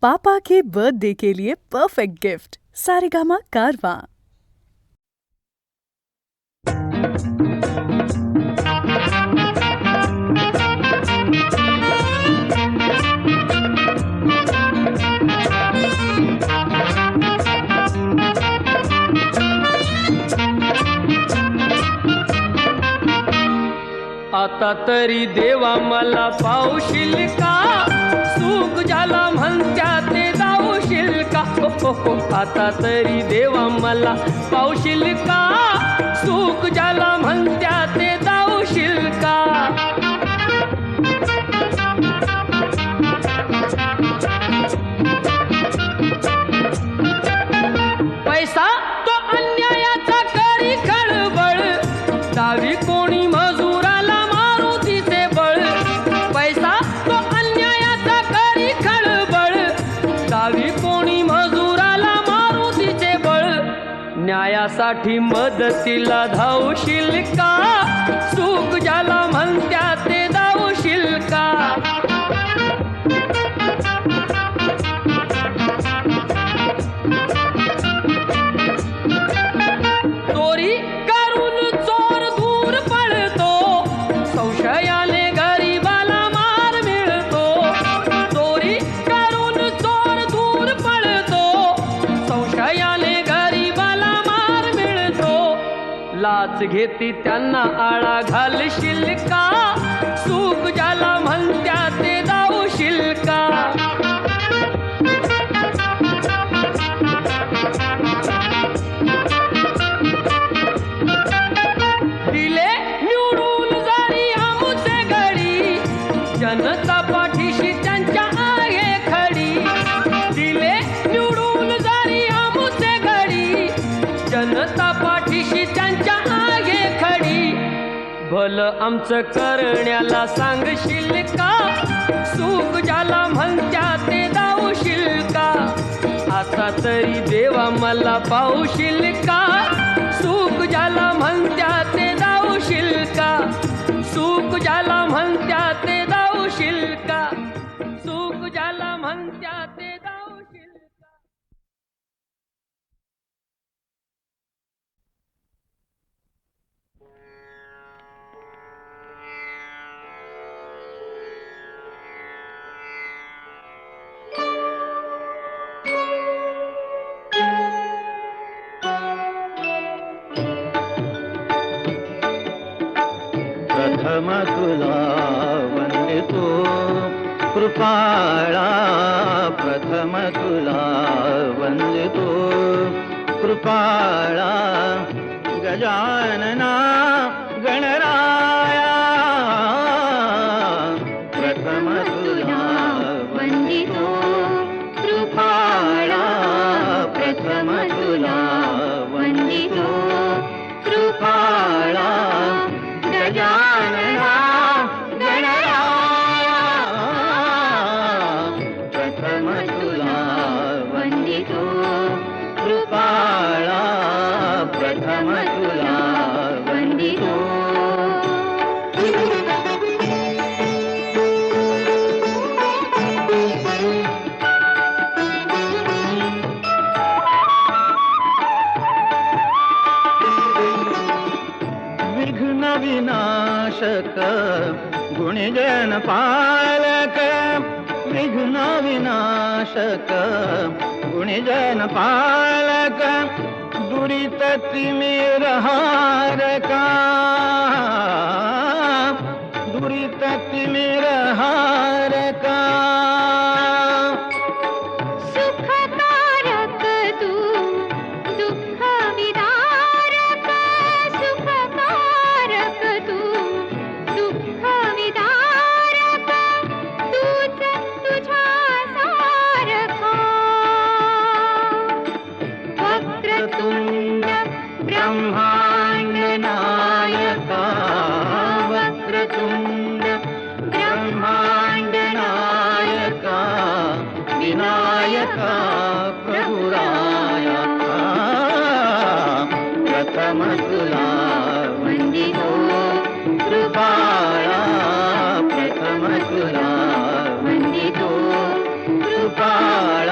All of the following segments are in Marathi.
पापा के बर्थडे के लिए परफेक्ट गिफ्ट सारेगामा कारवां। आता तरी देवा मला पावशील का, सुख ज्याला म्हणत्या ते दावशील का. आता तरी देवा मला पावशील का, सुख ज्याला म्हणत्या ते दावशील का. पैसा तो अन्यायाचा करी खळबळ, दावी कोणी मजुराला मारुतीचे बळ. पैसा तो अन्यायाचा करी खळबळ, दावी कोणी मजुराला मारुतीचे बळ. न्यायासाठी मदतीला धावशील का, सुख ज्याला म्हणत्या ते दावशील का. चोरी करून चोर दूर पळतो, संशयाने गरीबाला मार मिळतो. चोरी करून चोर दूर पळतो, संशयाने गरीबाला मार मिळतो. लाच घेती त्यांना आळा घालशील का, सुख ज्याला म्हणत्या ते दावशील का. दिले निवडून जरी आमुचे घडी, जनता पाठीशी त्यांच्या आहे खडी. दिले निवडून जरी आमुचे घडी, जनता पाठीशी त्यांच्या आहे खडी. भलं आमचं करण्याला सांगशील का, सुख ज्याला म्हणत्या ते दावशील का. आता तरी देवा मला पावशील का, सुख ज्याला म्हणत्या ते दावशील का. सुख ज्याला म्हणत्या ते दावशील का, सुख ज्याला म्हणत्या ते दावशील का. प्रथम तुला वंदितो कृपाळा, प्रथम तुला वंदितो कृपाळा. गजानना गणराया, प्रथम तुला वंदितो कृपाळा, प्रथम तुला वंदितो कृपाळा. गजानना गणराया, प्रथम तुला वंदितो कृपाळा, प्रथम तुला वंदितो. विघ्न विनाशक गुणजन पालक, विघ्न विनाशक गुणजन पालक. दुरित तिमिर हारका, दुरित तिमिर हारका. सुखकारक तू दुःख विदारक, सुखकारक तू दुःख विदारक. तूच तुझ्या सारखा, वक्रतुंड ब्रह्मांड नायका, वक्रतुंड ब्रह्मांड नायका. विनायका प्रभुरायका, प्रथम तुला वंदितो कृपाळा, प्रथम तुला वंदितो कृपाळा.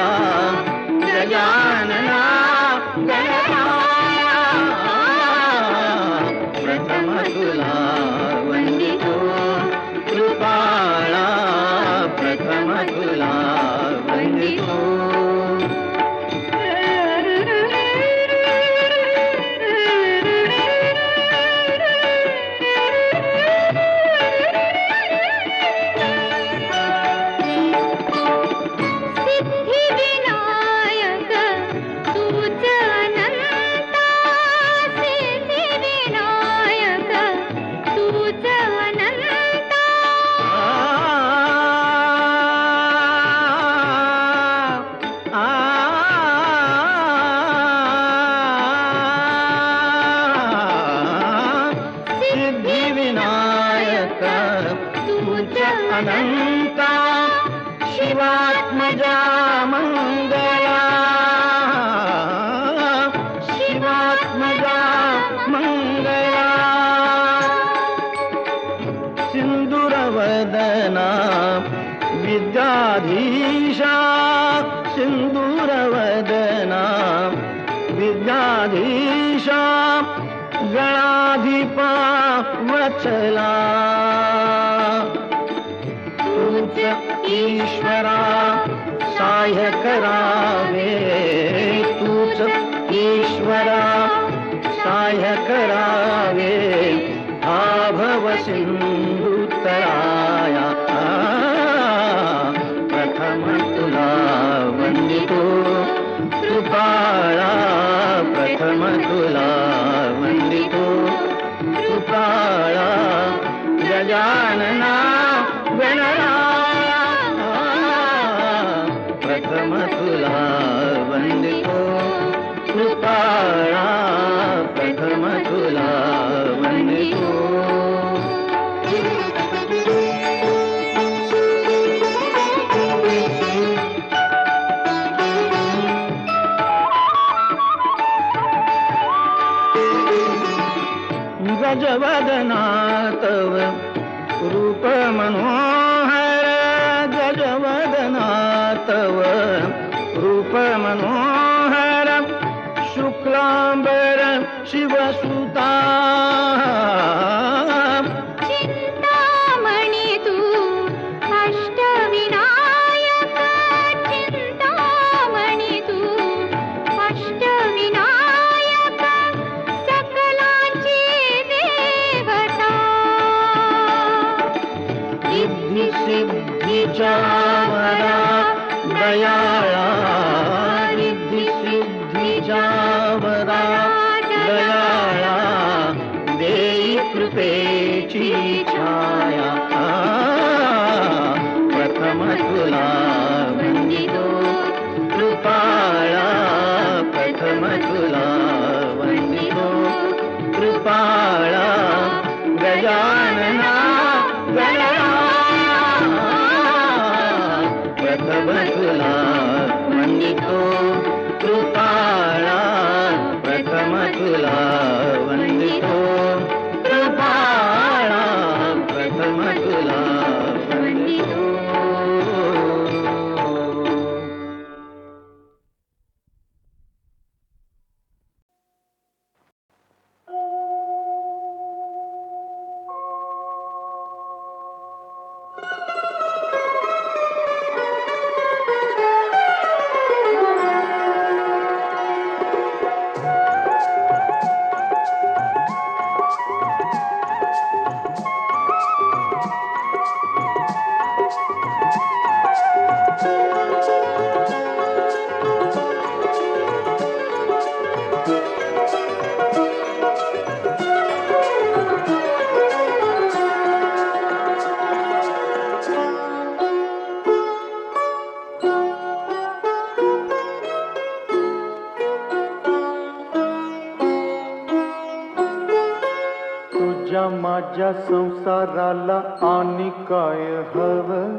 गणाधीशा गणाधिपा वचला तूच ईश्वरा सहाय्य करावे तूच ईश्वरा सहाय्य करावे हा भव सिंधुतराया प्रथम तुला वंदितो कृपाळा प्रथम तुला वंदितो कृपाळा गजानना गणराया प्रथम तुला वंदितो कृपाळा प्रथम तुला वंदितो गजवदना तव रूप मनोहर गजवदना तव रूप मनोहर शुक्लांबर शिवसुता चिंतामणी तू अष्टविनायक चिंतामणी तू अष्टविनायक सकलांची देवता सिद्धी सिद्धीच्या वरा दयाळा रिद्धी सिद्धीच्या वरा दयाळा देई कृपेची छाया प्रथम तुला वंदितो कृपाळा प्रथम तुला वंदितो कृपाळा गजानना गणराया प्रथम तुला वंदितो कृपाळा प्रथम तुला वंदितो कृपाळा प्रथम तुला वंदितो तुझ्या माझ्या संसाराला आणि काय हवं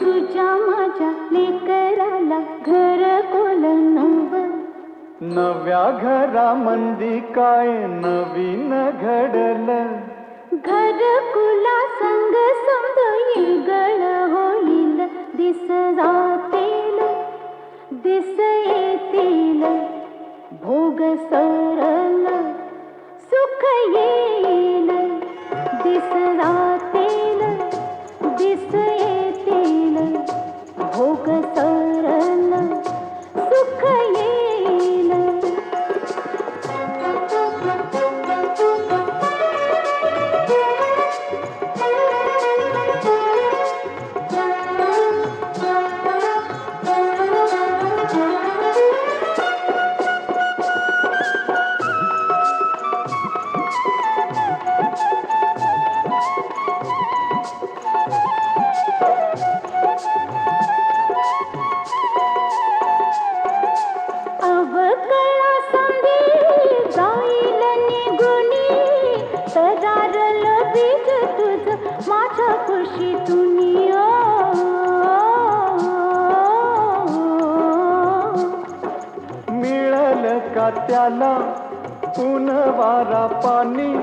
तुझ्या माझ्या लेकराला घर कोल नव नव्या घरामंदी काय नवीन घडलं घर कुला संग समज येगळ होईल दिस जातील दिस येतील भोग सरल सुख येईल दिस जातील दिस येतील भोग सरल सुख येईल का त्याला ऊन वारा पाणी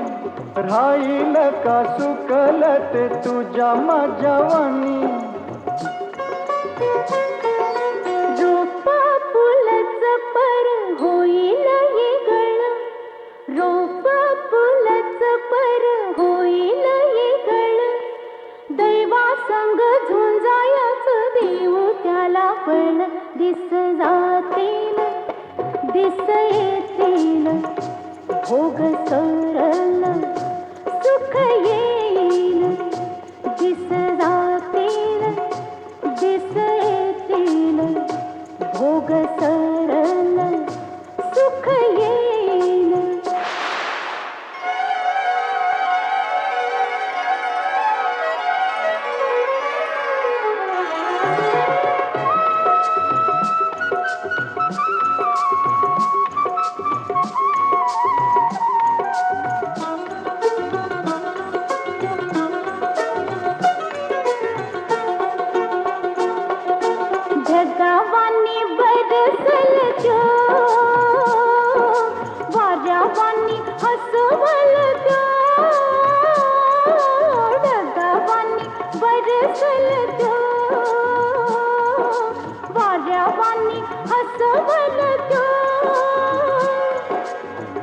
राहील का सुकल ते तुझ्या माझ्या वाणी रोप फुलच पर होईल येगळ, रोप फुलच पर होईल येगळ, दैवा संग झुंजायच देऊ त्याला फळ, दिस जातील दिस येतील भोग सरल सुख येईल, दिस जातील दिस येतील भोग सरल सुख येईल. ढगावानी बरसल त्यो, वाऱ्यावानी हसवल त्यो, ढगावानी बरसल त्यो, वाऱ्यावानी हसवल त्यो,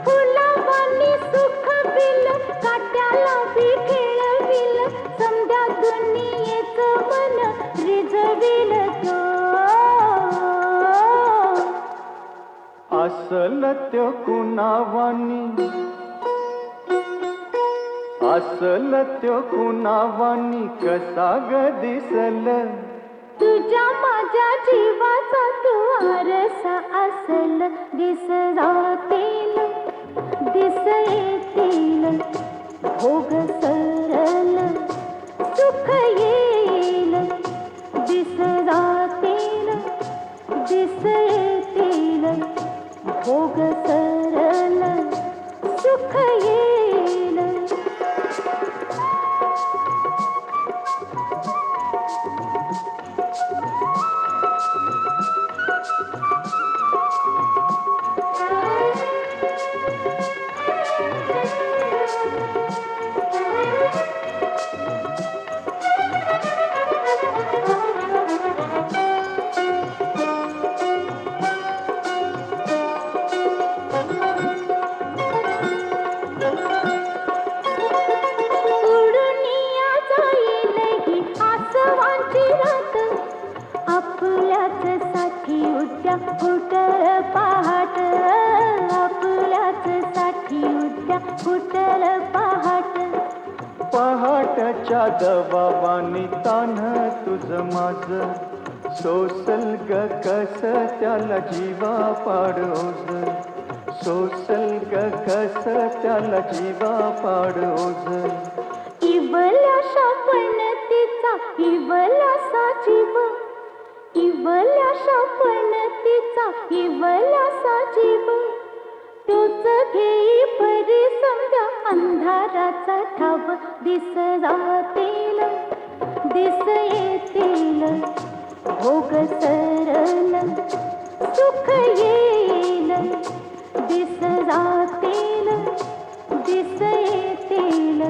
फुलावानी सुख बिल काट्याला बी खेळविल, समद्या दुनियेच मन रिजविल त्यो. असल त्यो कुणावानी, असल त्यो कुणावानी कसा ग दिसल, तुझ्या माझ्या जीवाचा तू आरसा असल, दिस जातील दिस येतील भोग सरल सुख येईल, दिस जातील दिस येतील भोग सरल सुख येईल. उडुनिया जाईल ही आसवांची रात, आपल्याच साठी उद्या फुटल पहाट, आपल्याच साठी उद्या फुटल पहाट. पहाटच्या दबावानी तान तुझ माझ, सोसल ग कस त्याला जीवा पाडोज, सोसल ग कस त्याला जीवा पाडोज. इवल्याशा पणतीचा इवल्यासा जीव, इवल्याशा पणतीचा इवल्यासा जीव, तोच घेई परी समजा अंधाराचा ठाव, दिस जातील दिस येतील भोग सरल सुख येईल, दिस जातील दिस येतील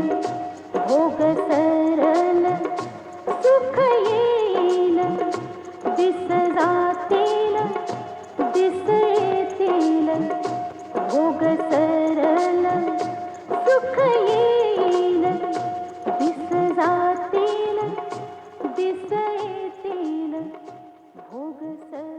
भोग सरल सुख येईल, दिस जातील दिस येतील भोग सरल सुख येईल, दिस जातील दिस येतील भोग सरल.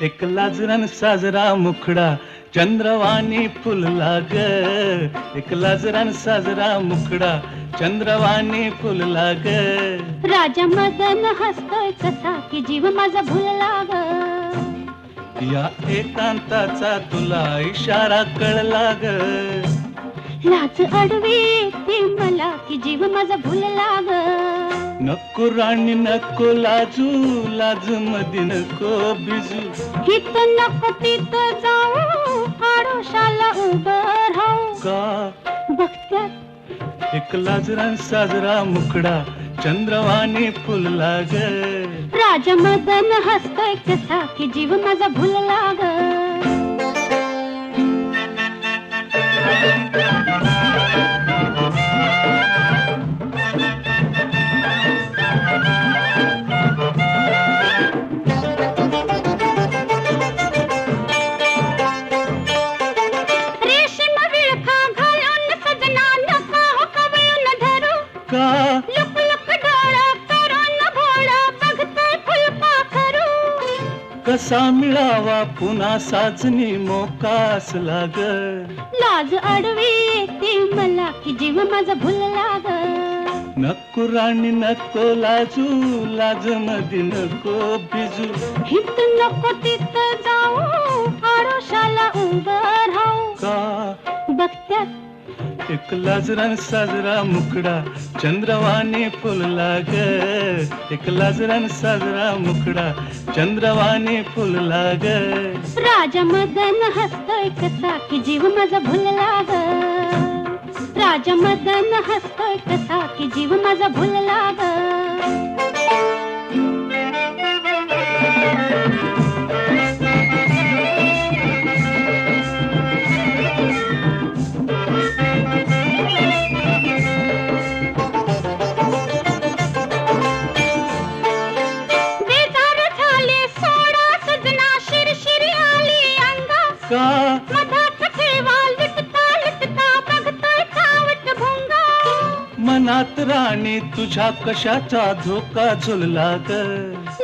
एक लाजरान साजरा मुखडा चंद्रवाणी फुलला ग. एक लाजरान साजरा मुखडा चंद्रवाणी फुलला ग. राजा मदन हसतोय कसा की जीव माझा भुलला ग. या एकांताचा तुला इशारा कळला ग. लाज अडवी ती मला की जीव माझा भुलला ग. नको राणी नको लाजू, लाज मधी नको बिजू. हित नको तिथं जाऊ, आडोशाला उभं राहू. का बघत्यात एक लाजरान साजरा मुखडा चंद्रवाणी फुलला ग. राजा मदन हसतोय कसा की जीव माझा भुलला ग. रेशीम विळखा घालून सजना नका हो कवळून धरू. का लुक लुक डोळा करून भोळा बघतोय फुलपाखरू. कसा मिळावा पुन्हा साजनी मोकास लाग. लाज अडवी ती मला की जीव माझा भुलला ग. नको राणी नको लाजू, लाज मधी नको बिजू. हित नको तिथं जाऊ, आडोशाला उभं राहू. का बघत्यात एक लाजरान साजरा मुखडा चंद्रवाणी फुलला ग. एक लाजरान साजरा मुखडा चंद्रवाणी फुलला ग. राजा मदन हसतोय कसा की जीव माझा भुलला ग. राजा मदन हसतोय कसा की जीव माझा भुलला ग. बेजार झाले सोडा सजना, शिरशिरी आली अंगा. का मधात ठेवा लुटता लुटता बघतोय सावट भुंगा. मनात राणी तुझ्या कशाचा धोका झुलला ग.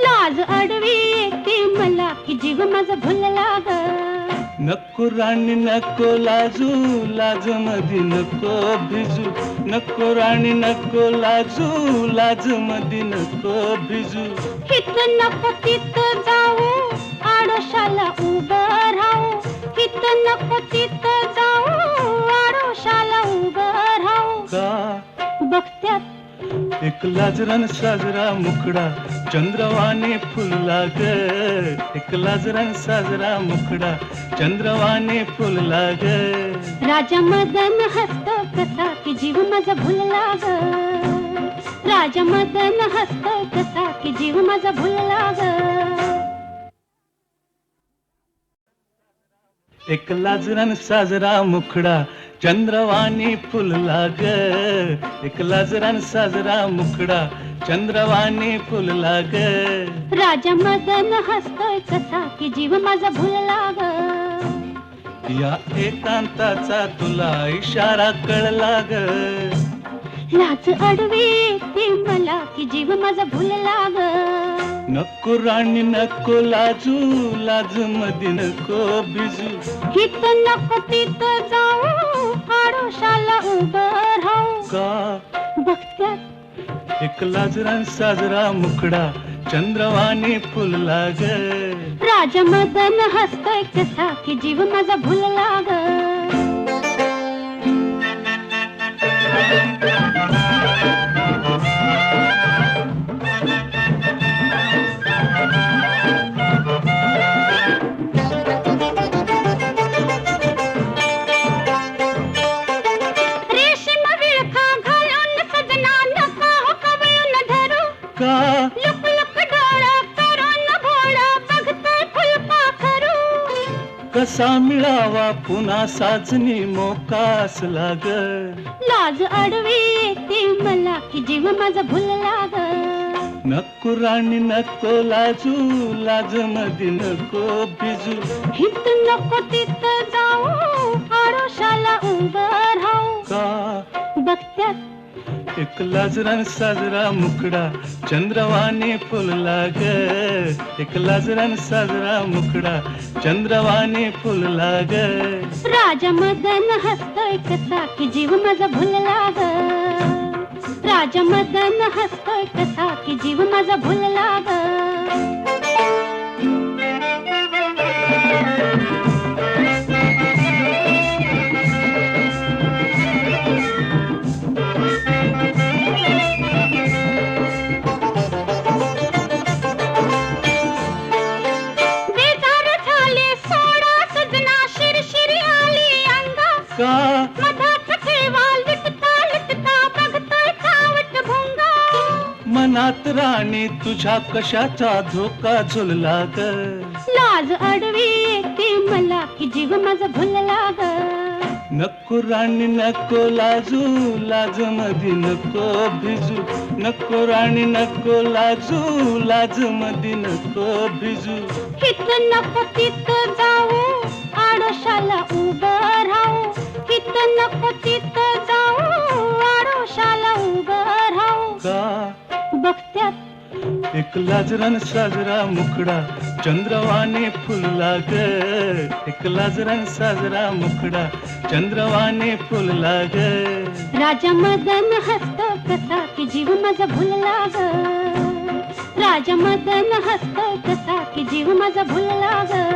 लाज अडवी ती मला की जीव माझा भुलला ग. नको राणी नको लाजू, लाज मधी नको भिजू. नको राणी नको लाजू, लाज मधी नको भिजू. हित नको तिथं जाऊ, आडोशाला उभं राहू. हित नको तिथं जाऊ, आडोशाला उभं राहू. का बघत्यात एक लाजरान साजरा मुखडा चंद्रवाणी फुलला ग. एक लाजरान साजरा मुखडा चंद्रवाणी फुलला ग. राजा मदन हसतो कसा की जीव माझा भुलला ग. राजा मदन हसतो कसा की जीव माझा भुलला ग. एक लाजरान साजरा मुखडा चंद्रवाणी फुलला ग. एक लाजरान साजरा मुखडा चंद्रवाणी फुलला ग. राजा मदन हसतोय कसा की जीव माझा भुलला ग. या एकांताचा तुला इशारा कळला ग. लाज अडवी ती मला की जीव माझा भुलला ग. नको राणी नको लाजू, लाज मधी नको बिजू. हित नको तिथं जाऊ, आडोशाला उभं राहू. का बघत्यात एक लाजरान साजरा मुखडा चंद्रवाणी फुलला ग. राजा मदन हसतोय कसा की जीव माझा भुलला ग. रेशीम विळखा घालून सजना नका हो कवळून धरू. का लुक लुक डोळा करून भोळा बघतोय फुलपाखरू. कसा मिळावा पुन्हा साजनी मोकास लाग. लाज अडवी ती मला की जीव माझा भुलला ग. नको राणी नको लाजू, लाज मधी नको बिजू. हित नको तिथं जाऊ, आडोशाला उभं राहू. का बघत्यात एक लाजरान साजरा मुखडा चंद्रवाणी फुलला ग एक लाजरान साजरा मुखडा चंद्रवाणी फुलला ग राजा मदन हसतोय कसा की जीव माझा भुलला ग राजा मदन हसतोय कसा की जीव माझा भुलला ग का मधात ठेवा लिटता लिटता बघतोय कावट भोंगा मनात राणी तुझ्या कशाचा धोका झुलला ग लाज अडवी येते मला की जीव माझा भुलला ग नको राणी नको लाजू लाज मधी नको भिजू नको राणी नको लाजू लाज मधी नको भिजू हित नको तित जाऊ आडोशाला उभं राहू हित नको तित जाऊ आडोशाला उभं राहू का बघत्यात एक लाजरान साजरा मुखडा चंद्रवाणी फुलला ग एक लाजरान साजरा मुखडा चंद्रवाणी फुलला ग राजा मदन हसतो कसा की जीव माझा भुलला ग राजा मदन हसतो कसा की जीव माझा भुलला ग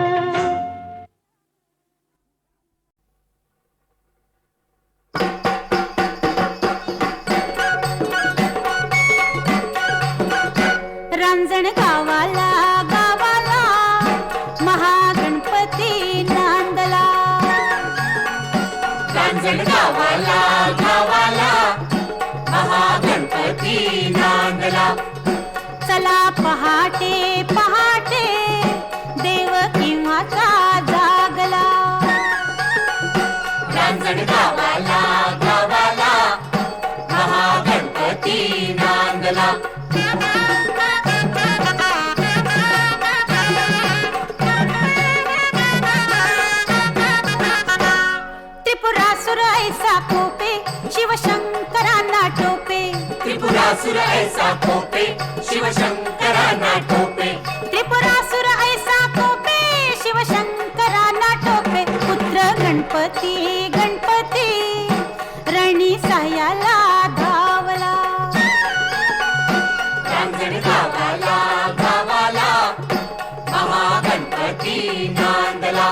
रांजण गावाला गावाला महागणपती नांदला रांजण गावाला गावाला महागणपती नांदला चला पहाटे पहाटे देव किंवाचा जागला रांजण गावाला गावाला महागणपती नांदला त्रिपुरासुर ऐसा कोपे शिवशंकरांना टोपे त्रिपुरासुर ऐसा कोपे शिवशंकरांना टोपे त्रिपुरासुर ऐसा कोपे शिवशंकरांना टोपे पुत्र गणपती गणपती रणी साह्याला धावला रांजण गावाला गावाला महागणपती नांदला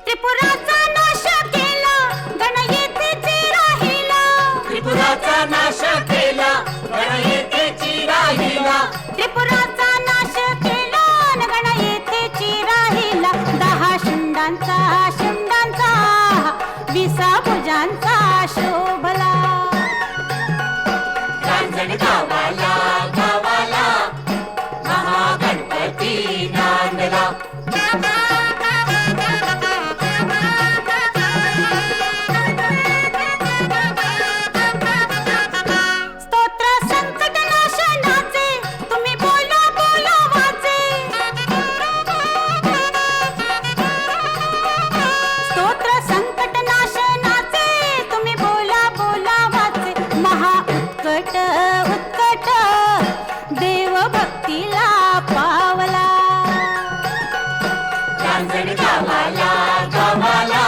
त्रिपुराचा नाश केला गण येथेची राहिला त्रिपुराचा नाश केला गण येथेची राहिला त्रिपुराचा नाश केला न गण येथेची राहिला 10 शुंडांचा शुंडांचा 20 भुजांचा शोभला रांजण गावाला गावाला महागणपती नांदला स्तोत्र संकट नाशनाचे तुम्ही बोला बोला वाचे स्तोत्र संकट नाशनाचे तुम्ही बोला बोला वाचे महा उत्कट उत्कट देव भक्तीला पावला रांजण गावाला गावाला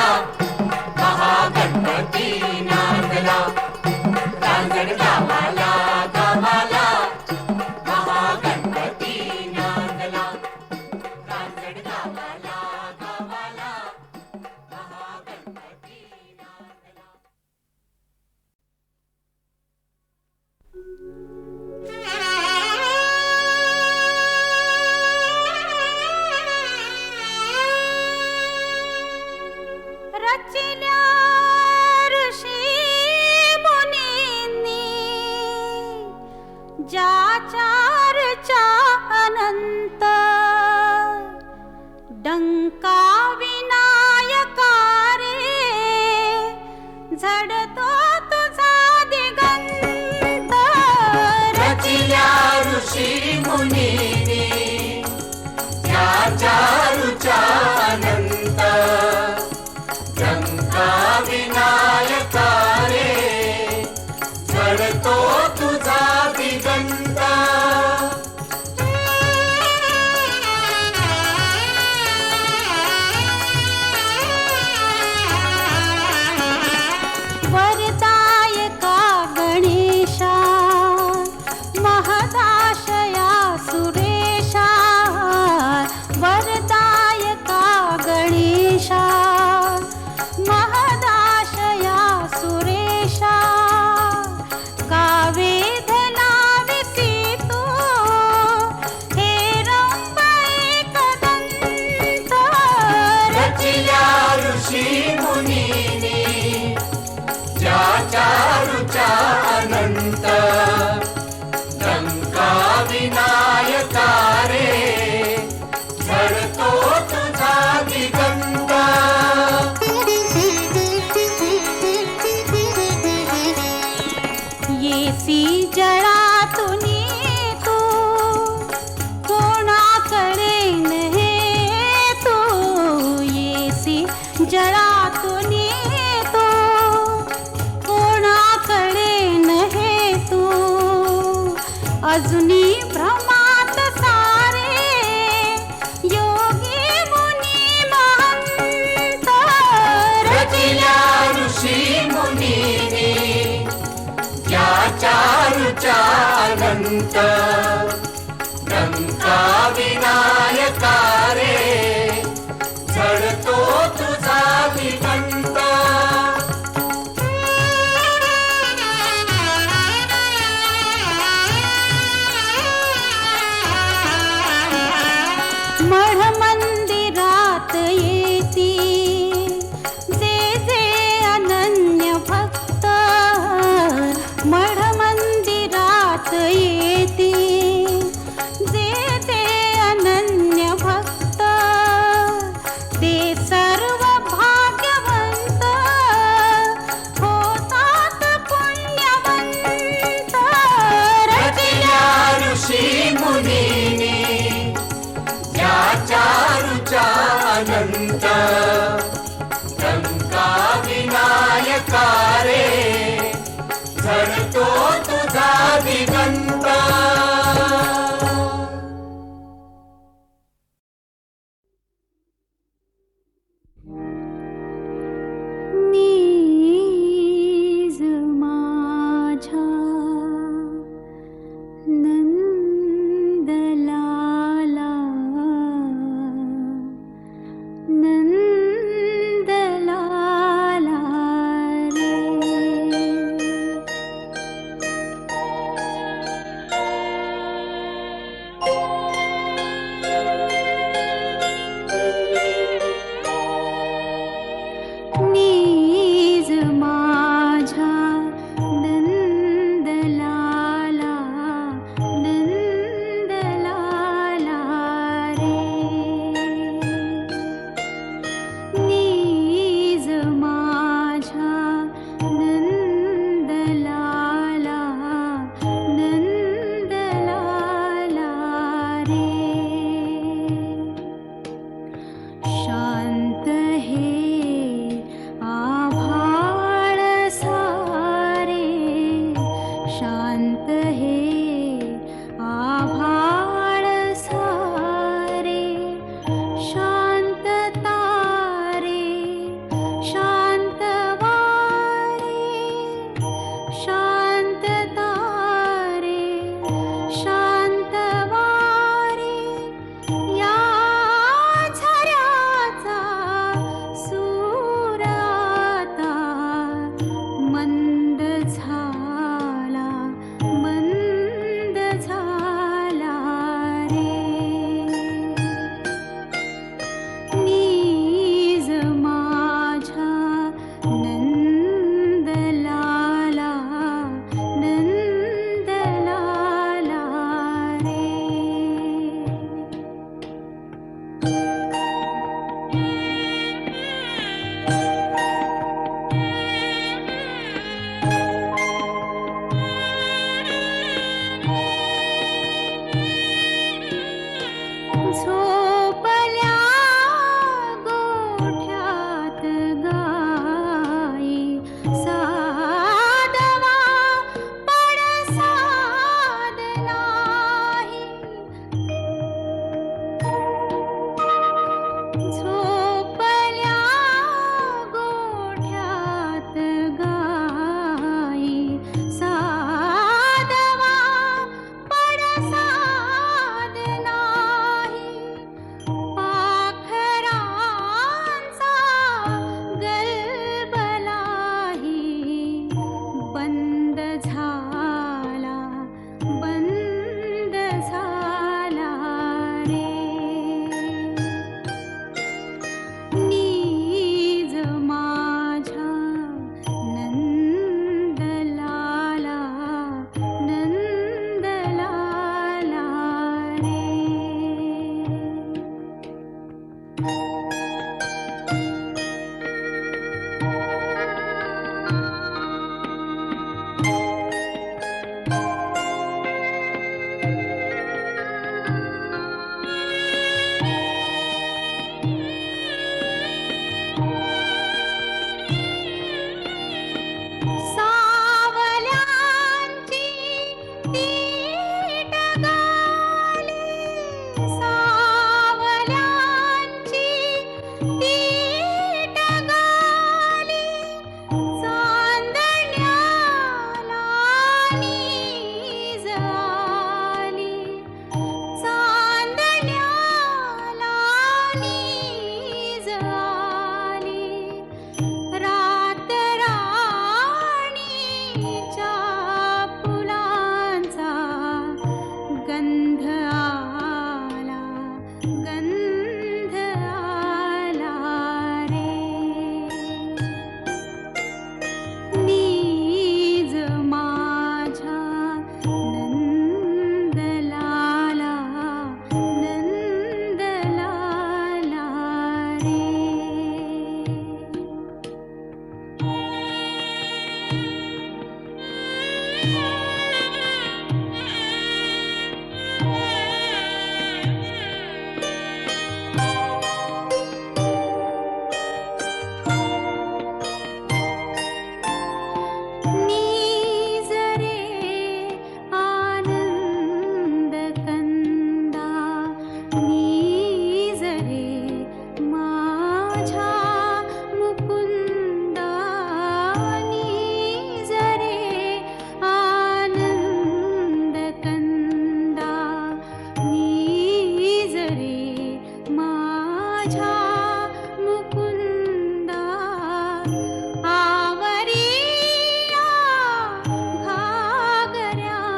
महागणपती नांदला रांजण गावाला गावाला महागणपती नांदला रांजण गावाला गावाला महागणपती नांदला रचिल्या ऋषी मुनींनी येसी जळातून तू कोणाकडे नहे तू येसी जळातून तू कोणाकडे नहे तू अजूनी भ्रमात सारे योगी मुनी महंत रचिल्या ऋषी मुनीने ज्याच्या रुचा अनंत रंका विनायका रे झडतो तुझा दिगंत मढ मंदिरात येती जे जे अनन्य भक्त मढ मंदिरात येती जे जे अनन्य भक्त फुलांचा गंध आला, गंध आला रे. नीज माझ्या नंदलाला, नंदलाला रे. नीज रे आनंद कंदा, नीज रे माझ्या मुकुंदा, नीज रे आनंद कंदा, नीज रे माझ्या मुकुंदा. आवरिया घागऱ्यांच्या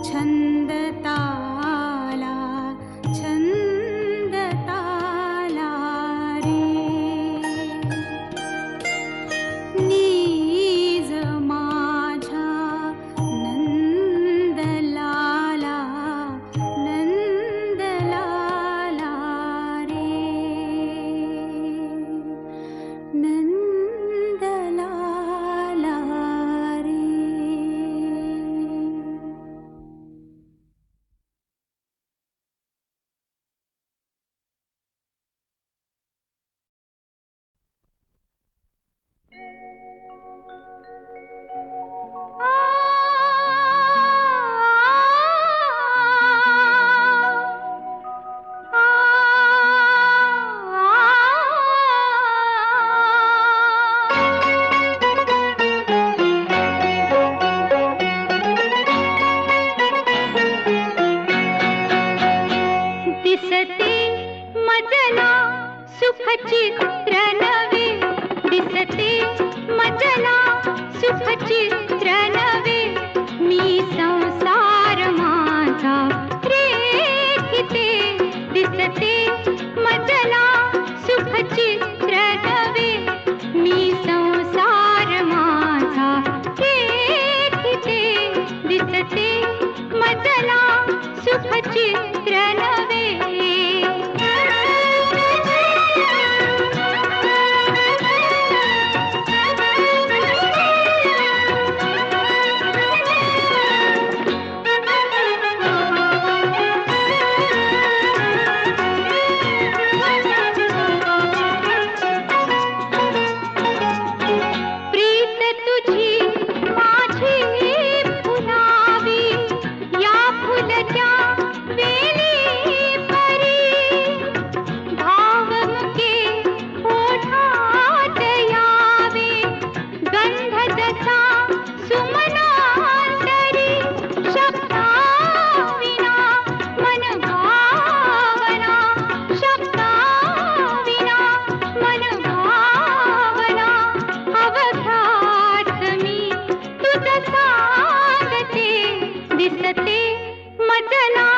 छंद ताला, छंद ताला रे. नीज माझ्या नंदलाला, नंदलाला रे. नंदलाला रे. दिसते मजला सुखचित्र नवे, दिसते मजला सुखचित्र नवे. मी संसार माझा रेखिते, दिसते मजला सुखचित्र नवे. मी संसार माझा रेखिते, दिसते मजला सुखचित्र नवे. प्रीत तुझी माझी फुलावी, या फुलत्या वेली परी. भावमुके ओठात यावे, गंध जसा सुमनांतरी. शब्दाविना मन भावना, शब्दाविना मन भावना. अवघात मी तुझ सांगते, दिसते मजला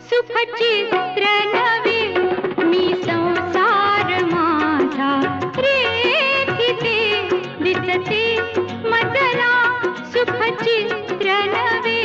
सुखचित्र नवे. मी संसार माझा रेखिते, दिसते मजला सुखचित्र नवे.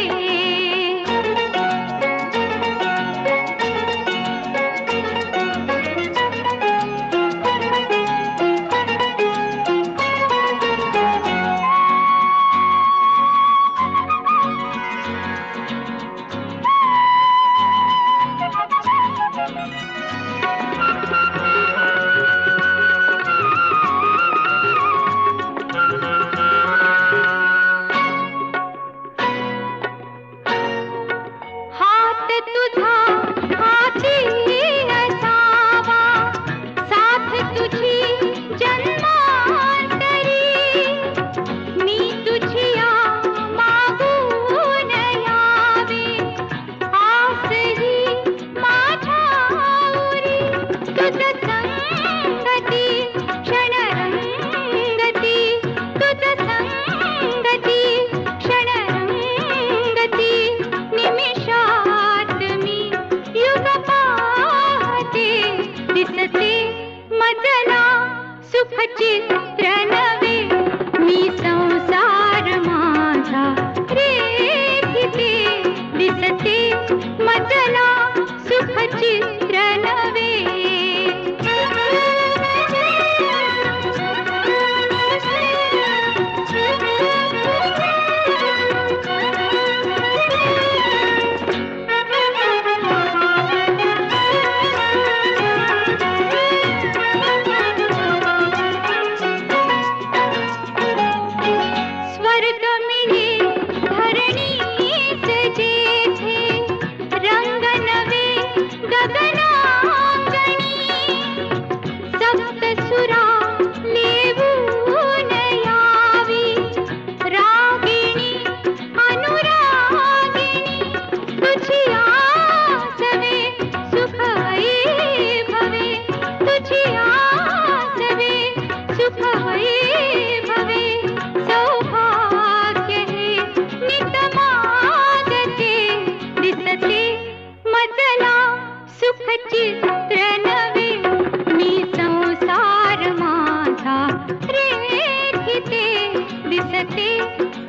दिसते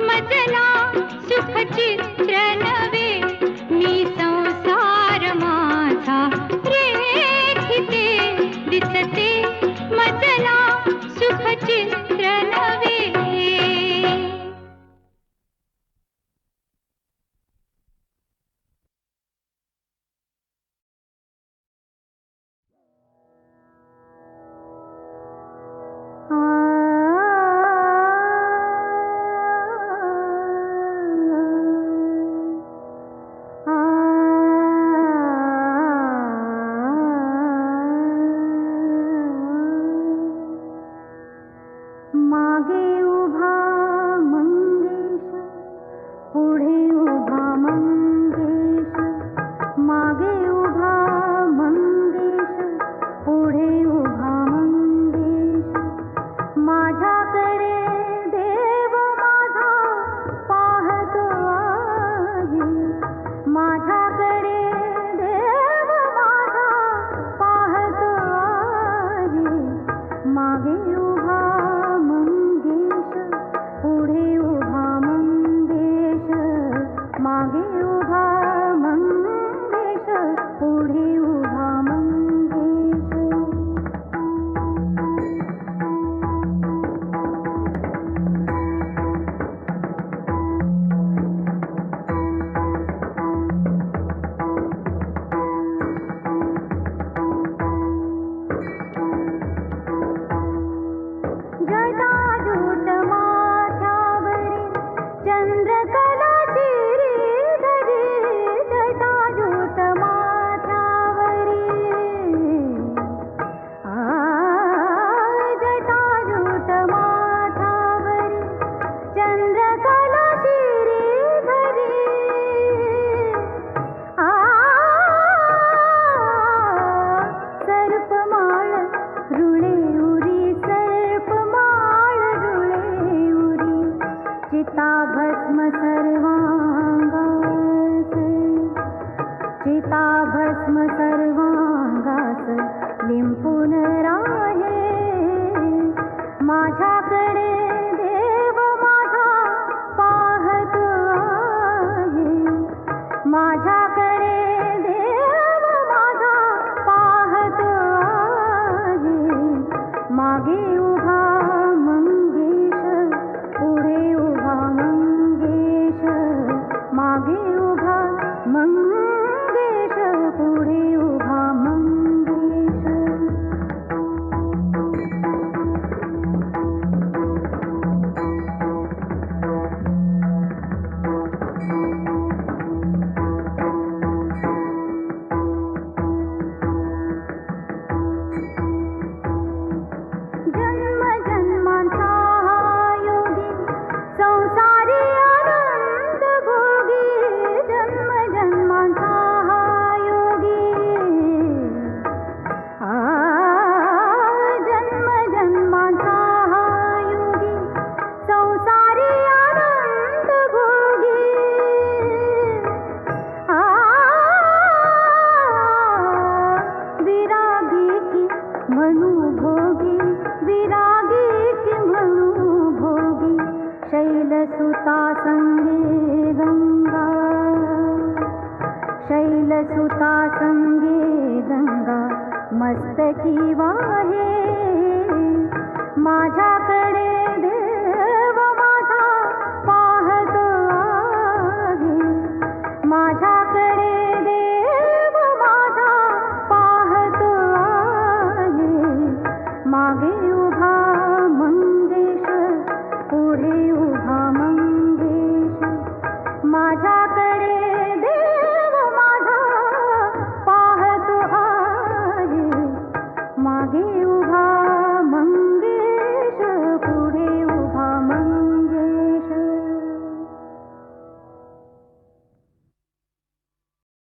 मजला सुख चित्र नवे मी संसार माझा रेखिते दिसते मजला सुख चित्र नवे मागे उभा मंगेश पुढे उभा मंगेश मागे उभा मंगेश पुढे उभा मंगेश माझ्याकडे देव माझा पाहतो आहे माझ्याकडे देव माझा पाहतो आहे मागे उभा मंगेश पुढे उभा मंगेश मागे उभा मंगेश पुढे उभा मंगेश जटाजूट माथ्यावरी चंद्रकला श्रीधरी जटाजूट माथ्यावरी जटाजूट माथ्यावरी चंद्रकला श्रीधरी सर्पमाळ रुळे उरी सर्पमाळ रुळे उरी चिताभस्म सर्वांगास चिताभस्म सर्वांगास लिंपून राहे माझ्याकडे देव माझा पाहतो आहे माझ्याकडे देव माझा पाहतो आहे मागे उभा मंगेश पुढे उभा मंगेश मागे उभा मंगेश पुढे उभा मंगेश जन्म जन्मांचा योगी संसारी आनंद भोगी जन्म जन्मांचा योगी जन्म जन्मांचा योगी संसारी आनंद भोगी विरागी की म्हणू भोगी विरागी की म्हणू भोगी शैलसुता संगे गंगा शैलसुता संगे गंगा मस्तकी वाहे माझ्याकडे